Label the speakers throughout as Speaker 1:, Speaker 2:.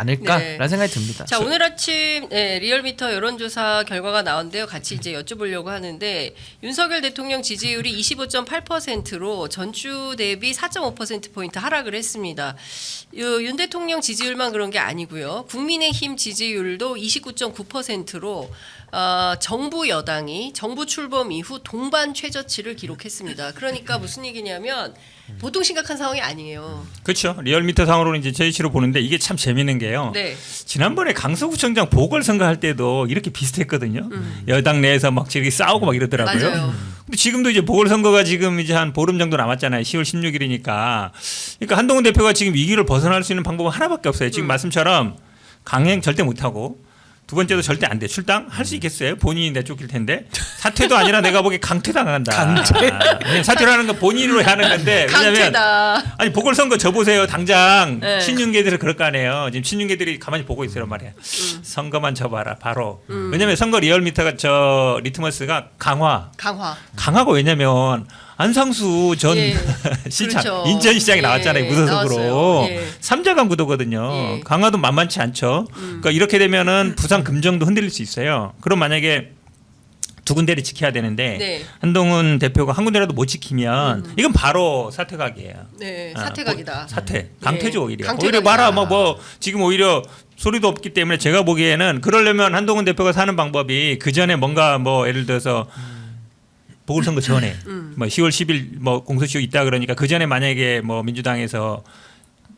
Speaker 1: 않을까라는
Speaker 2: 네.
Speaker 1: 생각이 듭니다.
Speaker 2: 자, 오늘 아침 리얼미터 여론조사 결과가 나왔는데요. 같이 이제 여쭤보려고 하는데 윤석열 대통령 지지율이 25.8%로 전주 대비 4.5%포인트 하락을 했습니다. 윤 대통령 지지율만 그런 게 아니고요. 국민의힘 지지율도 29.9%로 정부 여당이 정부 출범 이후 동반 최저치를 기록했습니다. 그러니까 무슨 얘기냐면 보통 심각한 상황이 아니에요.
Speaker 3: 그렇죠. 리얼미터 상으로는 이제 제시로 보는데 이게 참 재밌는 게요.
Speaker 2: 네.
Speaker 3: 지난번에 강서구청장 보궐선거 할 때도 이렇게 비슷했거든요. 여당 내에서 막 저기 싸우고 막 이러더라고요.
Speaker 2: 맞아요.
Speaker 3: 근데 지금도 이제 보궐선거가 지금 이제 한 보름 정도 남았잖아요. 10월 16일이니까. 그러니까 한동훈 대표가 지금 위기를 벗어날 수 있는 방법은 하나밖에 없어요. 지금 말씀처럼 강행 절대 못하고 두 번째도 절대 안 돼. 출당 할 수 있겠어요? 본인이 내쫓길 텐데. 사퇴도 아니라 내가 보기에 강퇴당한다. 강퇴? 사퇴라는 건 본인으로 하는 건데. 왜냐면
Speaker 2: 강퇴다.
Speaker 3: 아니 보궐선거 져보세요. 당장
Speaker 2: 네.
Speaker 3: 친윤계들은 그럴 거 아니에요. 지금 친윤계들이 가만히 보고 있으란 말이에요. 선거만 져봐라. 바로. 왜냐면 선거 리얼미터가 저 리트머스가 강하고 왜냐면 안상수 전
Speaker 2: 예.
Speaker 3: 시장
Speaker 2: 그렇죠.
Speaker 3: 인천시장이
Speaker 2: 예.
Speaker 3: 나왔잖아요. 무소속으로.
Speaker 2: 나왔어요. 예.
Speaker 3: 삼자간 구도거든요.
Speaker 2: 예.
Speaker 3: 강화도 만만치 않죠. 그러니까 이렇게 되면은 부산 금정도 흔들릴 수 있어요. 그럼 만약에 두 군데를 지켜야 되는데
Speaker 2: 네.
Speaker 3: 한동훈 대표가 한 군데라도 못 지키면 이건 바로 사퇴각이에요.
Speaker 2: 네, 사퇴각이다.
Speaker 3: 사퇴. 강퇴죠 오히려.
Speaker 2: 강퇴각이다.
Speaker 3: 오히려 봐라 뭐 지금 오히려 소리도 없기 때문에 제가 보기에는 그러려면 한동훈 대표가 사는 방법이 그 전에 뭔가 뭐 예를 들어서 보궐선거 전에 뭐 10월 10일 뭐 공소시효 있다 그러니까 그 전에 만약에 뭐 민주당에서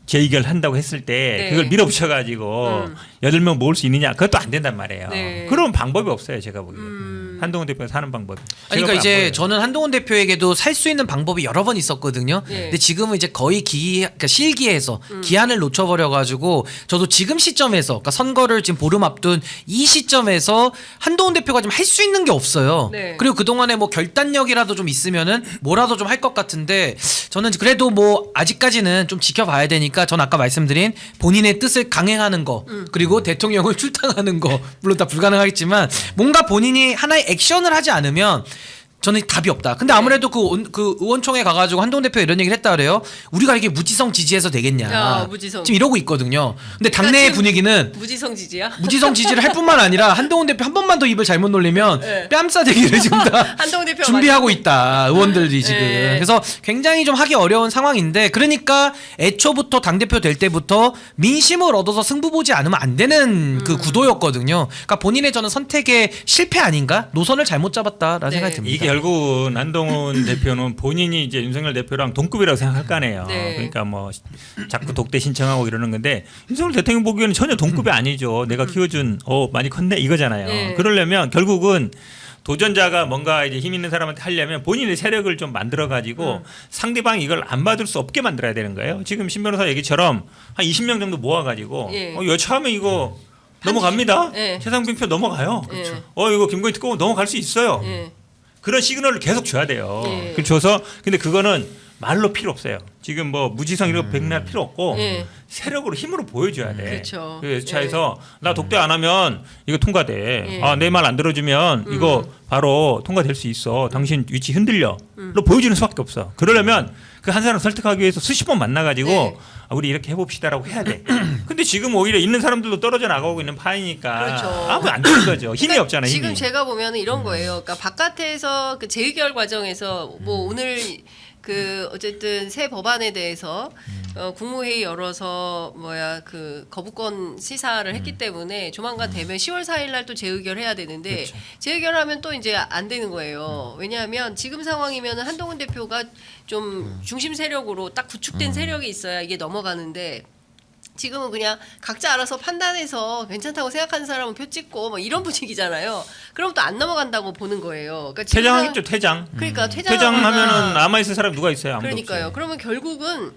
Speaker 3: 재의결 한다고 했을 때
Speaker 2: 네.
Speaker 3: 그걸 밀어붙여가지고 8명 모을 수 있느냐 그것도 안 된단 말이에요.
Speaker 2: 네.
Speaker 3: 그런 방법이 없어요 제가 보기에. 한동훈 대표가 사는 방법이.
Speaker 1: 아니, 그러니까 이제 저는 한동훈 대표에게도 살 수 있는 방법이 여러 번 있었거든요.
Speaker 2: 네.
Speaker 1: 근데 지금은 이제 거의 그러니까 실기에서 기한을 놓쳐버려가지고 저도 지금 시점에서 그러니까 선거를 지금 보름 앞둔 이 시점에서 한동훈 대표가 좀 할 수 있는 게 없어요.
Speaker 2: 네.
Speaker 1: 그리고 그 동안에 뭐 결단력이라도 좀 있으면은 뭐라도 좀 할 것 같은데 저는 그래도 뭐 아직까지는 좀 지켜봐야 되니까 전 아까 말씀드린 본인의 뜻을 강행하는 거 그리고 대통령을 출당하는 거 물론 다 불가능하겠지만 뭔가 본인이 하나의 액션을 하지 않으면 저는 답이 없다. 근데 아무래도 그 의원총회 가가지고 한동훈 대표 이런 얘기를 했다 그래요. 우리가 이게 무지성 지지해서 되겠냐.
Speaker 2: 무지성.
Speaker 1: 지금 이러고 있거든요. 근데 당내의
Speaker 2: 지금
Speaker 1: 분위기는
Speaker 2: 무지성 지지야?
Speaker 1: 무지성 지지를 할 뿐만 아니라 한동훈 대표 한 번만 더 입을 잘못 놀리면
Speaker 2: 네.
Speaker 1: 뺨싸대기를 지금 다
Speaker 2: 한동훈 대표가
Speaker 1: 준비하고 있다. 의원들이 지금.
Speaker 2: 네.
Speaker 1: 그래서 굉장히 좀 하기 어려운 상황인데 그러니까 애초부터 당대표 될 때부터 민심을 얻어서 승부 보지 않으면 안 되는 그 구도였거든요. 그러니까 본인의 저는 선택의 실패 아닌가? 노선을 잘못 잡았다라는
Speaker 2: 네.
Speaker 1: 생각이 듭니다.
Speaker 3: 이게 결국은 한동훈 대표는 본인이 이제 윤석열 대표랑 동급이라고 생각할 거 아니에요.
Speaker 2: 네.
Speaker 3: 그러니까 뭐 자꾸 독대 신청하고 이러는 건데 윤석열 대통령 보기에는 전혀 동급이 아니죠. 내가 키워준 많이 컸네 이거잖아요.
Speaker 2: 네.
Speaker 3: 그러려면 결국은 도전자가 뭔가 이제 힘 있는 사람한테 하려면 본인의 세력을 좀 만들어 가지고 상대방이 이걸 안 받을 수 없게 만들어야 되는 거예요. 지금 신 변호사 얘기처럼 한 20명 정도 모아 가지고
Speaker 2: 예.
Speaker 3: 여차하면 이거 넘어갑니다.
Speaker 2: 예.
Speaker 3: 최상병표 넘어가요.
Speaker 2: 그렇죠.
Speaker 3: 이거 김건희 특검 넘어갈 수 있어요.
Speaker 2: 예.
Speaker 3: 그런 시그널을 계속 줘야 돼요.
Speaker 2: 예.
Speaker 3: 그 줘서 근데 그거는 말로 필요 없어요. 지금 뭐 무지성 이런 거 백날 필요 없고
Speaker 2: 예.
Speaker 3: 세력으로 힘으로 보여줘야 돼.
Speaker 2: 그렇죠.
Speaker 3: 그 차에서 나 독대 안 하면 이거 통과돼.
Speaker 2: 예.
Speaker 3: 내 말 안 들어주면 이거 바로 통과될 수 있어. 당신 위치 흔들려. 로 보여주는 수밖에 없어. 그러려면 그 한 사람 설득하기 위해서 수십 번 만나가지고
Speaker 2: 네.
Speaker 3: 우리 이렇게 해봅시다라고 해야 돼. 근데 지금 오히려 있는 사람들도 떨어져 나가고 있는 파이니까
Speaker 2: 그렇죠.
Speaker 3: 아무 안 되는 거죠. 힘이
Speaker 2: 그러니까
Speaker 3: 없잖아요. 힘이.
Speaker 2: 지금 제가 보면 이런 거예요. 그러니까 바깥에서 그 재의결 과정에서 뭐 오늘 그 어쨌든 새 법안에 대해서 국무회의 열어서 그 거부권 시사를 했기 때문에 조만간 되면 10월 4일 날 또 재의결해야 되는데
Speaker 3: 그렇죠.
Speaker 2: 재의결하면 또 이제 안 되는 거예요. 왜냐하면 지금 상황이면 한동훈 대표가 좀 중심 세력으로 딱 구축된 세력이 있어야 이게 넘어가는데 지금은 그냥 각자 알아서 판단해서 괜찮다고 생각하는 사람은 표 찍고 뭐 이런 분위기잖아요. 그럼 또 안 넘어간다고 보는 거예요. 그러니까 지금
Speaker 3: 퇴장하겠죠. 퇴장.
Speaker 2: 그러니까
Speaker 3: 퇴장하면은 남아 있을 사람 누가 있어요? 아무도
Speaker 2: 그러니까요.
Speaker 3: 없어요.
Speaker 2: 그러면 결국은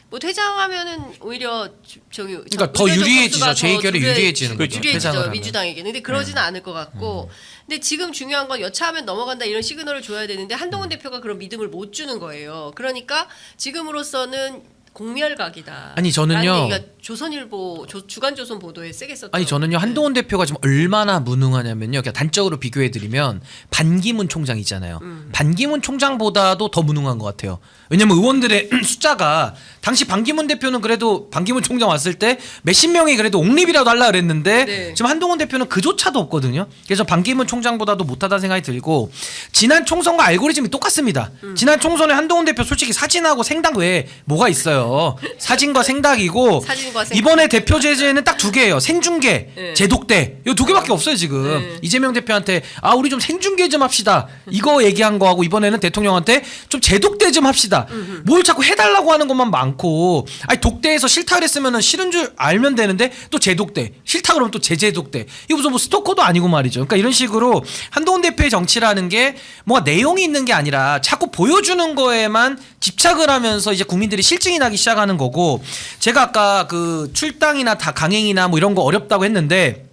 Speaker 2: 뭐 퇴장하면은 오히려 저기
Speaker 1: 그러니까 더
Speaker 2: 의결적
Speaker 1: 유리해지죠.
Speaker 2: 격수가
Speaker 1: 재의결이
Speaker 2: 더
Speaker 1: 유리해지는 거죠.
Speaker 2: 유리해지죠.
Speaker 1: 퇴장을 하면.
Speaker 2: 민주당에게는. 근데 그러지는 않을 것 같고. 근데 지금 중요한 건 여차하면 넘어간다 이런 시그널을 줘야 되는데 한동훈 대표가 그런 믿음을 못 주는 거예요. 그러니까 지금으로서는 공멸각이다.
Speaker 1: 아니, 저는요.
Speaker 2: 라는 얘기가 조선일보 주간조선 보도에 세게 썼죠.
Speaker 1: 아니 저는요 한동훈 대표가 지금 얼마나 무능하냐면요. 그냥 단적으로 비교해드리면 반기문 총장이잖아요. 반기문 총장보다도 더 무능한 것 같아요. 왜냐면 의원들의 숫자가 당시 반기문 대표는 그래도 반기문 총장 왔을 때 몇십 명이 그래도 옹립이라도 하려 그랬는데
Speaker 2: 네.
Speaker 1: 지금 한동훈 대표는 그조차도 없거든요. 그래서 반기문 총장보다도 못하다는 생각이 들고 지난 총선과 알고리즘이 똑같습니다. 지난 총선에 한동훈 대표 솔직히 사진하고 생닭 외에 뭐가 있어요. 사진과 생닭이고
Speaker 2: 사진과 생닭.
Speaker 1: 이번에 대표 제재는 딱 두 개예요. 생중계,
Speaker 2: 네.
Speaker 1: 제독대. 이 두 개밖에 없어요 지금.
Speaker 2: 네.
Speaker 1: 이재명 대표한테 아 우리 좀 생중계 좀 합시다. 이거 얘기한 거하고 이번에는 대통령한테 좀 제독대 좀 합시다. 뭘 자꾸 해달라고 하는 것만 많고 아니 독대에서 싫다 그랬으면은 싫은 줄 알면 되는데 또 제독대 싫다 그러면 또 제제독대 이거 무슨 뭐 스토커도 아니고 말이죠. 그러니까 이런 식으로 한동훈 대표의 정치라는 게 뭔가 내용이 있는 게 아니라 자꾸 보여주는 거에만 집착을 하면서 이제 국민들이 실증이 나기 시작하는 거고 제가 아까 그 출당이나 다 강행이나 뭐 이런 거 어렵다고 했는데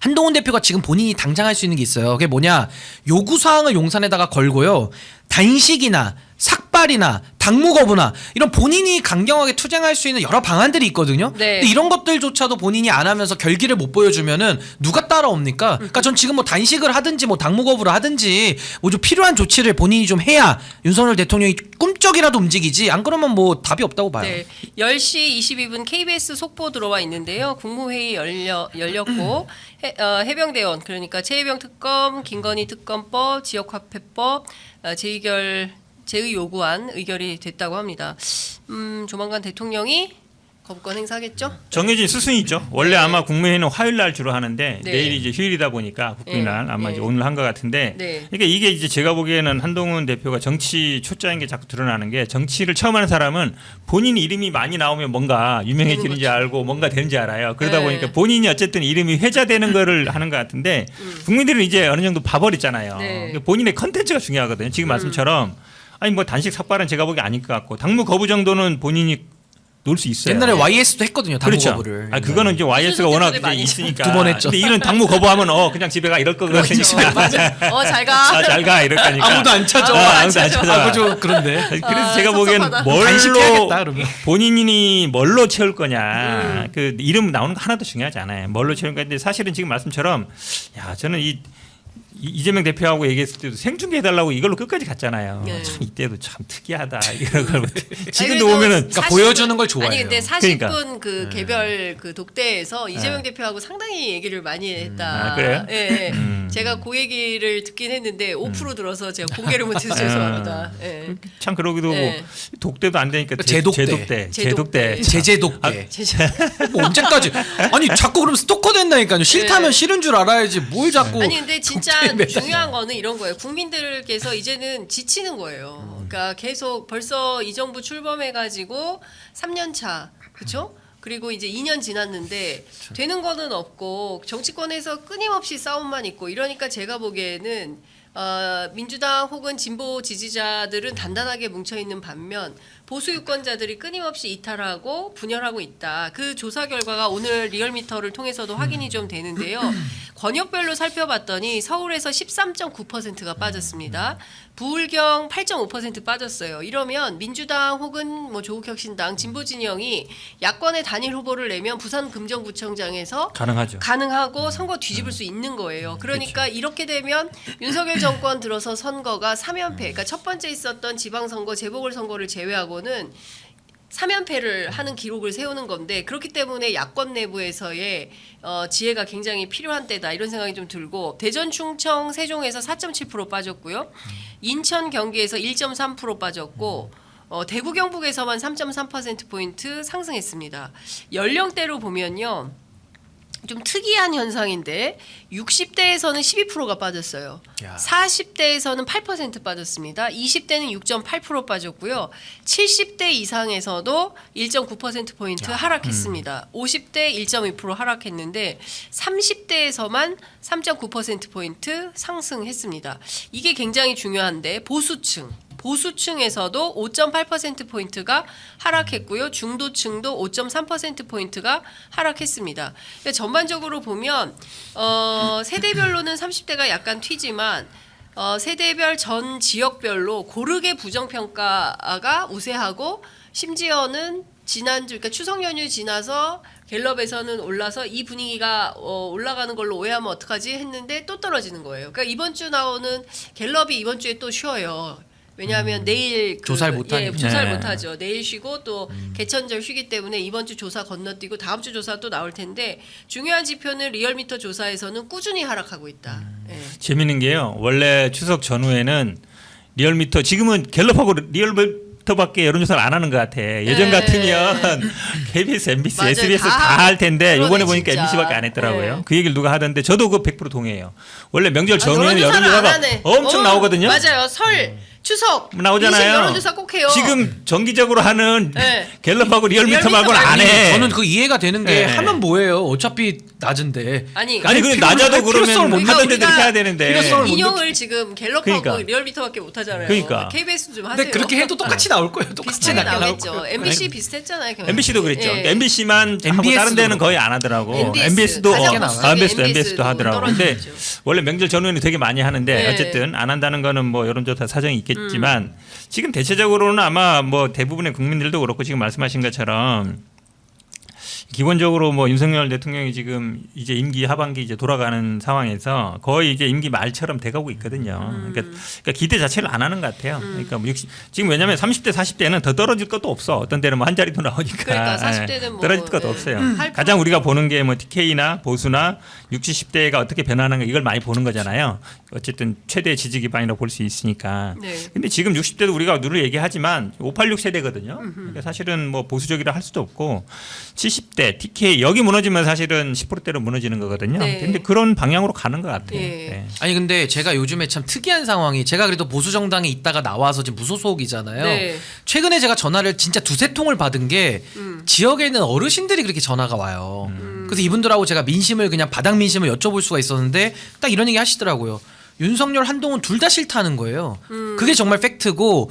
Speaker 1: 한동훈 대표가 지금 본인이 당장 할 수 있는 게 있어요. 그게 뭐냐 요구사항을 용산에다가 걸고요 단식이나 삭발이나 당무 거부나 이런 본인이 강경하게 투쟁할 수 있는 여러 방안들이 있거든요.
Speaker 2: 네.
Speaker 1: 근데 이런 것들조차도 본인이 안 하면서 결기를 못 보여주면은 누가 따라옵니까? 그러니까 전 지금 뭐 단식을 하든지 뭐 당무 거부를 하든지 뭐 좀 필요한 조치를 본인이 좀 해야 윤석열 대통령이 꿈쩍이라도 움직이지 안 그러면 뭐 답이 없다고 봐요.
Speaker 2: 네. 10시 22분 KBS 속보 들어와 있는데요. 국무회의 열렸고 해병대원 그러니까 최혜병 특검, 김건희 특검법, 지역화폐법 제의 요구안 의결이 됐다고 합니다. 조만간 대통령이 거부권 행사하겠죠?
Speaker 3: 정해진 수순이죠. 원래 아마 국무회의는 화요일 날 주로 하는데
Speaker 2: 네.
Speaker 3: 내일이 이제 휴일이다 보니까 국빈날
Speaker 2: 네.
Speaker 3: 아마
Speaker 2: 네.
Speaker 3: 이제 오늘 한 것 같은데
Speaker 2: 네.
Speaker 3: 그러니까 이게 이제 제가 보기에는 한동훈 대표가 정치 초짜인 게 자꾸 드러나는 게 정치를 처음 하는 사람은 본인 이름이 많이 나오면 뭔가 유명해지는지 알고 뭔가 되는지 알아요. 그러다
Speaker 2: 네.
Speaker 3: 보니까 본인이 어쨌든 이름이 회자되는 거를 하는 것 같은데 국민들은 이제 어느 정도 봐버렸잖아요.
Speaker 2: 네.
Speaker 3: 그러니까 본인의 컨텐츠가 중요하거든요. 지금 말씀처럼 아니 뭐 단식 삭발은 제가 보기에 아닐 것 같고 당무 거부 정도는 본인이 놓을 수 있어요.
Speaker 1: 옛날에 YS도 했거든요. 당무
Speaker 3: 그렇죠.
Speaker 1: 거부를.
Speaker 3: 아 그거는 이제 YS가
Speaker 2: 무슨
Speaker 3: 워낙
Speaker 2: 선택들이 많이
Speaker 3: 이제 있으니까
Speaker 1: 두번 했죠.
Speaker 3: 근데 이런 당무 거부하면 그냥 집에 가 이럴 거거든요.
Speaker 2: 잘 가.
Speaker 3: 잘 가 이럴 거니까.
Speaker 1: 아무도 안 찾아.
Speaker 3: 아무도 안 찾아.
Speaker 1: 아, 그죠. 그런데.
Speaker 3: 그래서 제가 보기엔
Speaker 2: 섭섭하다.
Speaker 1: 단식해야겠다,
Speaker 3: 뭘로
Speaker 1: 그러면.
Speaker 3: 본인이 뭘로 채울 거냐 그 이름 나오는 거 하나도 중요하지 않아요. 뭘로 채울 건데 사실은 지금 말씀처럼 야 저는 이재명 대표하고 얘기했을 때도 생중계 해달라고 이걸로 끝까지 갔잖아요.
Speaker 2: 네.
Speaker 3: 참 이때도 참 특이하다 이런 걸 지금도
Speaker 2: 그래도
Speaker 3: 보면은
Speaker 1: 그러니까 보여주는 걸 좋아해요.
Speaker 2: 아니 근데 40분
Speaker 3: 그러니까.
Speaker 2: 그 개별 그 독대에서 이재명 대표하고 상당히 얘기를 많이 했다.
Speaker 3: 아, 그래요?
Speaker 2: 예. 제가 그 얘기를 듣긴 했는데 5% 들어서 제가 공개를 못해서 죄송합니다. 예.
Speaker 3: 참 그러기도
Speaker 2: 네.
Speaker 3: 뭐 독대도 안 되니까
Speaker 1: 제독대.
Speaker 3: 제독대
Speaker 1: 제재독대.
Speaker 2: 아,
Speaker 1: 뭐 언제까지? 아니 자꾸 그럼 스토커 된다니까요. 싫다면
Speaker 2: 네.
Speaker 1: 싫은 줄 알아야지 뭘 자꾸.
Speaker 2: 아니 근데 진짜
Speaker 1: 독대에 매달려.
Speaker 2: 중요한 거는 이런 거예요. 국민들께서 이제는 지치는 거예요. 그러니까 계속 벌써 이 정부 출범해가지고 3년 차, 그렇죠? 그리고 이제 2년 지났는데 되는 거는 없고 정치권에서 끊임없이 싸움만 있고 이러니까 제가 보기에는 민주당 혹은 진보 지지자들은 단단하게 뭉쳐 있는 반면 보수 유권자들이 끊임없이 이탈하고 분열하고 있다. 그 조사 결과가 오늘 리얼미터를 통해서도 확인이 좀 되는데요. 권역별로 살펴봤더니 서울에서 13.9%가 빠졌습니다. 부울경 8.5% 빠졌어요. 이러면 민주당 혹은 뭐 조국혁신당 진보 진영이 야권의 단일 후보를 내면 부산 금정구청장에서 가능하고 선거 뒤집을 수 있는 거예요. 그러니까 이렇게 되면 윤석열 정권 들어서 선거가 3연패, 그러니까 첫 번째 있었던 지방선거, 재보궐선거를 제외하고는 3연패를 하는 기록을 세우는 건데 그렇기 때문에 야권 내부에서의 지혜가 굉장히 필요한 때다 이런 생각이 좀 들고 대전, 충청, 세종에서 4.7% 빠졌고요. 인천, 경기에서 1.3% 빠졌고 대구, 경북에서만 3.3%포인트 상승했습니다. 연령대로 보면요. 좀 특이한 현상인데 60대에서는 12%가 빠졌어요.
Speaker 1: 야.
Speaker 2: 40대에서는 8% 빠졌습니다. 20대는 6.8% 빠졌고요. 70대 이상에서도 1.9%포인트 하락했습니다. 50대 1.2% 하락했는데 30대에서만 3.9%포인트 상승했습니다. 이게 굉장히 중요한데 보수층에서도 5.8%포인트가 하락했고요. 중도층도 5.3%포인트가 하락했습니다. 그러니까 전반적으로 보면 세대별로는 30대가 약간 튀지만 세대별 전 지역별로 고르게 부정평가가 우세하고 심지어는 지난주 그러니까 추석 연휴 지나서 갤럽에서는 올라서 이 분위기가 올라가는 걸로 오해하면 어떡하지 했는데 또 떨어지는 거예요. 그러니까 이번 주 나오는 갤럽이 이번 주에 또 쉬어요. 왜냐하면 내일
Speaker 1: 조사를 못하니까.
Speaker 2: 조사를
Speaker 3: 네.
Speaker 2: 못하죠. 내일 쉬고 또 개천절 쉬기 때문에 이번 주 조사 건너뛰고 다음 주 조사 또 나올 텐데 중요한 지표는 리얼미터 조사에서는 꾸준히 하락하고 있다. 예.
Speaker 3: 재밌는 게요. 원래 추석 전후에는 리얼미터 지금은 갤럽하고 리얼미터밖에 여론조사를 안 하는 것 같아. 예전
Speaker 2: 네.
Speaker 3: 같으면 KBS, MBC,
Speaker 2: 맞아요.
Speaker 3: SBS
Speaker 2: 다
Speaker 3: 다 할 텐데
Speaker 2: 그러네,
Speaker 3: 이번에 보니까
Speaker 2: 진짜.
Speaker 3: MBC밖에 안 했더라고요.
Speaker 2: 네.
Speaker 3: 그 얘기를 누가 하던데 저도 그 100% 동의해요. 원래 명절 전후에는
Speaker 2: 여론조사를 안
Speaker 3: 여론조사가
Speaker 2: 하네.
Speaker 3: 엄청 나오거든요.
Speaker 2: 맞아요. 설, 추석,
Speaker 3: 나오잖아요.
Speaker 2: 인식 여론조사 꼭 해요.
Speaker 3: 지금 정기적으로 하는
Speaker 2: 네.
Speaker 3: 갤럽하고 리얼미터 말고는 안
Speaker 2: 말고
Speaker 3: 해.
Speaker 1: 저는 그 이해가 되는 게
Speaker 3: 네.
Speaker 1: 하면 뭐예요? 어차피 낮은데.
Speaker 2: 아니
Speaker 3: 아니 근데 낮아도 그러면
Speaker 1: 필요성을 못
Speaker 3: 하던
Speaker 2: 그러니까
Speaker 3: 데들이
Speaker 2: 우리가
Speaker 3: 해야 되는데.
Speaker 1: 필요성을 못
Speaker 2: 인용을 지금 갤럽하고
Speaker 3: 그러니까.
Speaker 2: 리얼미터밖에 못 하잖아요.
Speaker 3: 그러니까.
Speaker 2: KBS 좀 하세요.
Speaker 1: 근데 그렇게 해도 똑같이 나올 거예요. 똑같이
Speaker 2: 비슷하게
Speaker 1: 낮게 나올
Speaker 2: 나오겠죠.
Speaker 1: 거예요.
Speaker 2: MBC 비슷했잖아요. 경향이.
Speaker 3: MBC도 그랬죠.
Speaker 2: 예.
Speaker 3: MBC만 하고
Speaker 1: MBS 도
Speaker 3: 다른 데는
Speaker 1: 그렇고.
Speaker 3: 거의 안 하더라고.
Speaker 2: MBS,
Speaker 3: MBS도
Speaker 2: 가장
Speaker 1: 보수적인
Speaker 3: MBS도 하더라고. 근데
Speaker 2: 떨어지죠.
Speaker 3: 원래 명절 전후에는 되게 많이 하는데
Speaker 2: 네.
Speaker 3: 어쨌든 안 한다는 거는 뭐 여론조사 사정이 있겠지만 지금 대체적으로는 아마 뭐 대부분의 국민들도 그렇고 지금 말씀하신 것처럼 기본적으로 뭐 윤석열 대통령이 지금 이제 임기 하반기 이제 돌아가는 상황에서 거의 이제 임기 말처럼 돼가고 있거든요. 그러니까 기대 자체를 안 하는 것 같아요. 그러니까 뭐 지금 왜냐하면 30대 40대는 더 떨어질 것도 없어. 어떤 때는 뭐 한 자리도 나오니까
Speaker 2: 그러니까 40대는 뭐,
Speaker 3: 떨어질 것도
Speaker 2: 예.
Speaker 3: 없어요.
Speaker 2: 8%.
Speaker 3: 가장 우리가 보는 게 뭐 TK나 보수나 60, 70대가 어떻게 변하는가 이걸 많이 보는 거잖아요. 어쨌든 최대 지지 기반이라고 볼 수 있으니까.
Speaker 2: 네.
Speaker 3: 근데 지금 60대도 우리가 늘 얘기하지만 586 세대거든요. 그러니까 사실은 뭐 보수적이라 할 수도 없고 70대 TK 여기 무너지면 사실은 10%대로 무너지는 거거든요.
Speaker 2: 네.
Speaker 3: 근데 그런 방향으로 가는 것 같아요.
Speaker 2: 예.
Speaker 3: 네.
Speaker 1: 아니 근데 제가 요즘에 참 특이한 상황이 제가 그래도 보수 정당에 있다가 나와서 지금 무소속이잖아요.
Speaker 2: 네.
Speaker 1: 최근에 제가 전화를 진짜 두세 통을 받은 게 지역에 있는 어르신들이 그렇게 전화가 와요. 그래서 이분들하고 제가 민심을 그냥 바닥 민심을 여쭤볼 수가 있었는데 딱 이런 얘기 하시더라고요. 윤석열, 한동훈 둘 다 싫다는 거예요. 그게 정말 팩트고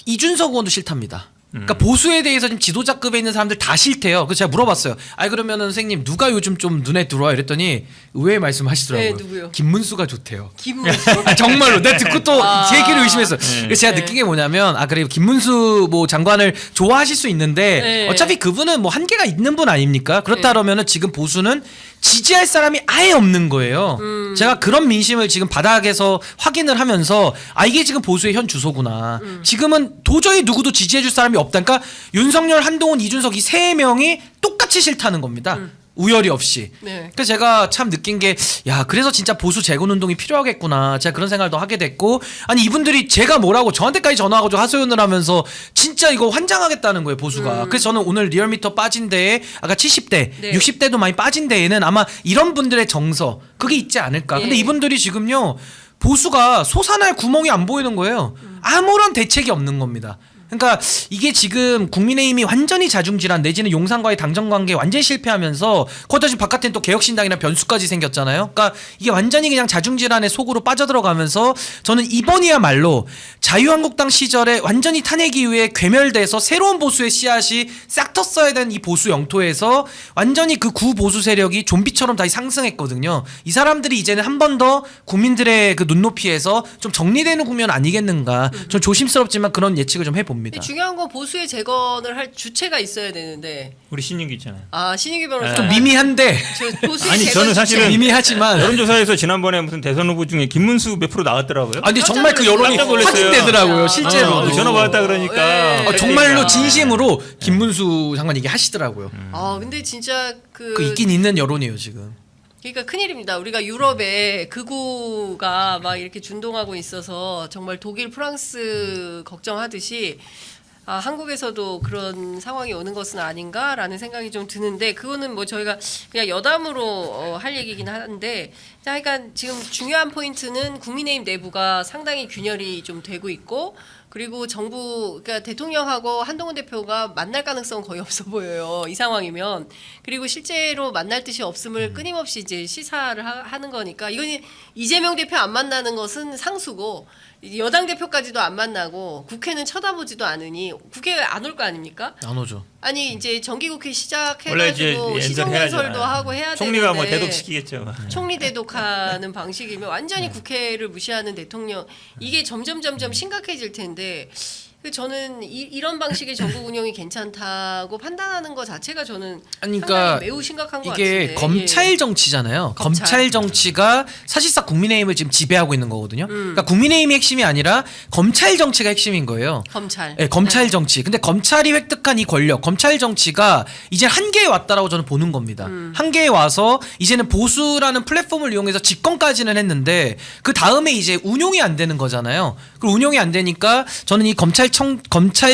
Speaker 1: 이준석 의원도 싫답니다. 그러니까 보수에 대해서 지금 지도자급에 있는 사람들 다 싫대요. 그래서 제가 물어봤어요. 아 그러면은 선생님 누가 요즘 좀 눈에 들어와 이랬더니 의외의 말씀하시더라고요.
Speaker 2: 네, 누구요?
Speaker 1: 김문수가 좋대요.
Speaker 2: 김문수.
Speaker 1: 아 정말로 내가 듣고 또 제 귀를 의심했어요.
Speaker 3: 네.
Speaker 1: 그래서 제가
Speaker 2: 네.
Speaker 1: 느낀 게 뭐냐면 아 그래 김문수 뭐 장관을 좋아하실 수 있는데
Speaker 2: 네.
Speaker 1: 어차피 그분은 뭐 한계가 있는 분 아닙니까? 그렇다 그러면은 지금 보수는 지지할 사람이 아예 없는 거예요. 제가 그런 민심을 지금 바닥에서 확인을 하면서 아 이게 지금 보수의 현 주소구나. 지금은 도저히 누구도 지지해줄 사람이 없다. 그러니까 윤석열, 한동훈, 이준석 이 세 명이 똑같이 싫다는 겁니다. 우열이 없이.
Speaker 2: 네.
Speaker 1: 그래서 제가 참 느낀 게 야 그래서 진짜 보수 재건 운동이 필요하겠구나. 제가 그런 생각도 하게 됐고 아니 이분들이 제가 뭐라고 저한테까지 전화하고 하소연을 하면서 진짜 이거 환장하겠다는 거예요 보수가. 그래서 저는 오늘 리얼미터 빠진 데에 아까 70대,
Speaker 2: 네.
Speaker 1: 60대도 많이 빠진 데에는 아마 이런 분들의 정서 그게 있지 않을까. 근데
Speaker 2: 예.
Speaker 1: 이분들이 지금요 보수가 솟아날 구멍이 안 보이는 거예요. 아무런 대책이 없는 겁니다. 그러니까 이게 지금 국민의힘이 완전히 자중질환 내지는 용산과의 당정 관계 완전히 실패하면서 거기다 지금 바깥엔 또 개혁신당이나 변수까지 생겼잖아요. 그러니까 이게 완전히 그냥 자중질환의 속으로 빠져들어가면서 저는 이번이야말로 자유한국당 시절에 완전히 탄핵 이후에 괴멸돼서 새로운 보수의 씨앗이 싹 텄어야 되는 이 보수 영토에서 완전히 그 구보수 세력이 좀비처럼 다시 상승했거든요. 이 사람들이 이제는 한 번 더 국민들의 그 눈높이에서 좀 정리되는 국면 아니겠는가. 좀 조심스럽지만 그런 예측을 좀 해봅니다.
Speaker 2: 근데 중요한 건 보수의 재건을 할 주체가 있어야 되는데
Speaker 3: 우리 신윤기 있잖아요.
Speaker 2: 아 신익희 변호사
Speaker 1: 좀 미미한데
Speaker 2: 저 보수의
Speaker 3: 아니,
Speaker 2: 재건
Speaker 3: 저는 사실은
Speaker 1: 미미하지만
Speaker 3: 여론조사에서 지난번에 무슨 대선 후보 중에 김문수 몇 프로 나왔더라고요.
Speaker 1: 아 근데 정말 그 여론이
Speaker 3: 깜짝 놀랐어요.
Speaker 1: 확인되더라고요
Speaker 2: 아,
Speaker 1: 실제로.
Speaker 3: 전화 받았다 그러니까.
Speaker 2: 네.
Speaker 1: 정말로 진심으로 김문수 장관 얘기 하시더라고요.
Speaker 2: 아 근데 진짜
Speaker 1: 그 있긴 있는 여론이에요 지금.
Speaker 2: 그러니까 큰일입니다. 우리가 유럽에 극우가 막 이렇게 준동하고 있어서 정말 독일, 프랑스 걱정하듯이 아, 한국에서도 그런 상황이 오는 것은 아닌가라는 생각이 좀 드는데 그거는 뭐 저희가 그냥 여담으로 할 얘기긴 한데 자, 그러니까 지금 중요한 포인트는 국민의힘 내부가 상당히 균열이 좀 되고 있고 그리고 정부 그러니까 대통령하고 한동훈 대표가 만날 가능성은 거의 없어 보여요. 이 상황이면 그리고 실제로 만날 뜻이 없음을 끊임없이 이제 시사를 하는 거니까 이건 이재명 대표 안 만나는 것은 상수고 여당 대표까지도 안 만나고 국회는 쳐다보지도 않으니 국회에 안 올 거 아닙니까?
Speaker 1: 안 오죠.
Speaker 2: 아니 이제 정기국회
Speaker 3: 원래 이제
Speaker 2: 시작해가지고
Speaker 3: 연설해야죠.
Speaker 2: 시정연설도 하고 해야
Speaker 3: 총리가
Speaker 2: 되는데
Speaker 3: 뭐 대독시키겠죠.
Speaker 2: 총리 대독하는 방식이면 완전히 국회를 무시하는 대통령 이게 점점 심각해질 텐데 저는 이런 방식의 전국 운영이 괜찮다고 판단하는 것 자체가 저는
Speaker 1: 그러니까
Speaker 2: 상당히 매우 심각한 것
Speaker 1: 이게
Speaker 2: 같은데.
Speaker 1: 검찰 정치잖아요.
Speaker 2: 검찰.
Speaker 1: 검찰 정치가 사실상 국민의힘을 지금 지배하고 있는 거거든요. 그러니까 국민의힘이 핵심이 아니라 검찰 정치가 핵심인 거예요.
Speaker 2: 검찰.
Speaker 1: 네, 검찰 정치. 근데 검찰이 획득한 이 권력, 검찰 정치가 이제 한계에 왔다라고 저는 보는 겁니다. 한계에 와서 이제는 보수라는 플랫폼을 이용해서 집권까지는 했는데 그 다음에 이제 운용이 안 되는 거잖아요. 그 운용이 안 되니까 저는 이 검찰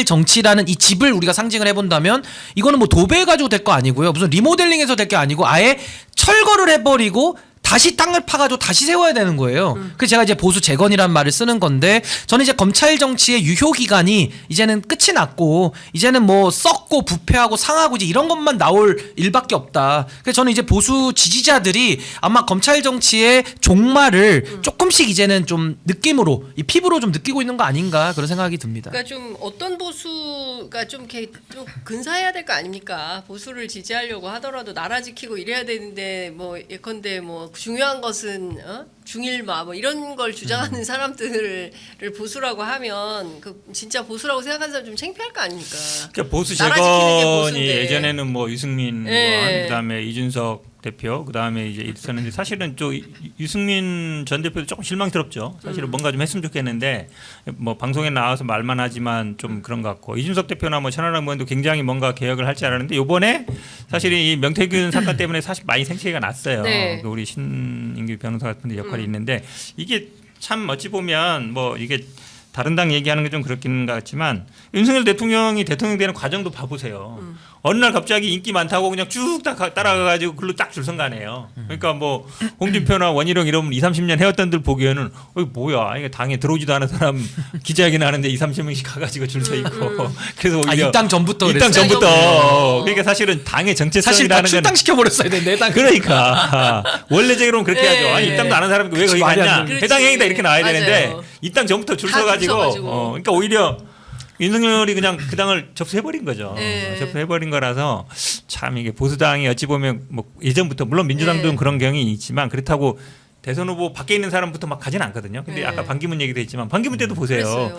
Speaker 1: 정치라는 이 집을 우리가 상징을 해본다면 이거는 뭐 도배해가지고 될 거 아니고요. 무슨 리모델링해서 될 게 아니고 아예 철거를 해버리고 다시 땅을 파가지고 다시 세워야 되는 거예요. 그래서 제가 이제 보수 재건이라는 말을 쓰는 건데 저는 이제 검찰 정치의 유효 기간이 이제는 끝이 났고 이제는 뭐 썩고 부패하고 상하고 이제 이런 것만 나올 일밖에 없다. 그래서 저는 이제 보수 지지자들이 아마 검찰 정치의 종말을 조금씩 이제는 좀 느낌으로 이 피부로 좀 느끼고 있는 거 아닌가 그런 생각이 듭니다.
Speaker 2: 그러니까 좀 어떤 보수가 좀 이렇게 좀 근사해야 될 거 아닙니까? 보수를 지지하려고 하더라도 나라 지키고 이래야 되는데 뭐 예컨대 뭐 중요한 것은 중일마 뭐 이런 걸 주장하는 사람들을 보수라고 하면 그 진짜 보수라고 생각하는 사람 좀 창피할 거 아닙니까?
Speaker 3: 그러니까 보수
Speaker 2: 나라 지키는 게
Speaker 3: 재건이
Speaker 2: 보수인데.
Speaker 3: 예전에는 뭐 유승민
Speaker 2: 예.
Speaker 3: 의원, 그다음에 이준석 대표, 그다음에 이제 있었는데 사실은 또 유승민 전 대표도 조금 실망스럽죠. 사실은 뭔가 좀 했으면 좋겠는데 뭐 방송에 나와서 말만 하지만 좀 그런 것 같고 이준석 대표나 뭐 천하람 의원도 굉장히 뭔가 개혁을 할 줄 알았는데 이번에 사실 이 명태균 사건 때문에 사실 많이 생채가 났어요.
Speaker 2: 네.
Speaker 3: 그 우리 신인규 변호사 같은 데 역할이 있는데 이게 참 어찌 보면 뭐 이게 다른 당 얘기하는 게 좀 그렇긴 같지만 윤석열 대통령이 대통령 되는 과정도 봐보세요. 어느 날 갑자기 인기 많다고 그냥 쭉 따라가가지고 글로 딱 줄선 가네요. 그러니까 뭐 홍준표나 원희룡 이러면 20-30년 해왔던들 보기에는 뭐야 이게 당에 들어오지도 않은 사람 기자회견 하는데 20-30명씩 가가지고 줄 서 있고 그래서 오히려
Speaker 1: 입당 전부터
Speaker 3: 입당
Speaker 1: 그랬어요.
Speaker 3: 전부터 그러니까 사실은 당의
Speaker 1: 사실 다
Speaker 3: 정체성이라는 건
Speaker 1: 출당시켜 버렸어야 되는데 해당
Speaker 3: 그러니까 원래적으로는 그렇게
Speaker 2: 네.
Speaker 3: 하죠. 아니 입당도 안 한 사람이 왜 거기
Speaker 1: 말이 안
Speaker 3: 갔냐?
Speaker 2: 되는
Speaker 3: 해당 행위다 이렇게 나와야
Speaker 2: 맞아요.
Speaker 3: 되는데 입당 전부터 줄
Speaker 2: 다
Speaker 3: 서가지고
Speaker 2: 줄서가지고.
Speaker 3: 그러니까 오히려 윤석열이 그냥 그 당을 접수해버린 거죠.
Speaker 2: 네.
Speaker 3: 접수해버린 거라서 참 이게 보수당이 어찌 보면 뭐 예전부터 물론 민주당도
Speaker 2: 네.
Speaker 3: 그런 경향이 있지만 그렇다고 대선 후보 밖에 있는 사람부터 막 가지는 않거든요. 근데
Speaker 2: 네.
Speaker 3: 아까 반기문 얘기도 했지만 반기문 때도 보세요.
Speaker 2: 그랬어요.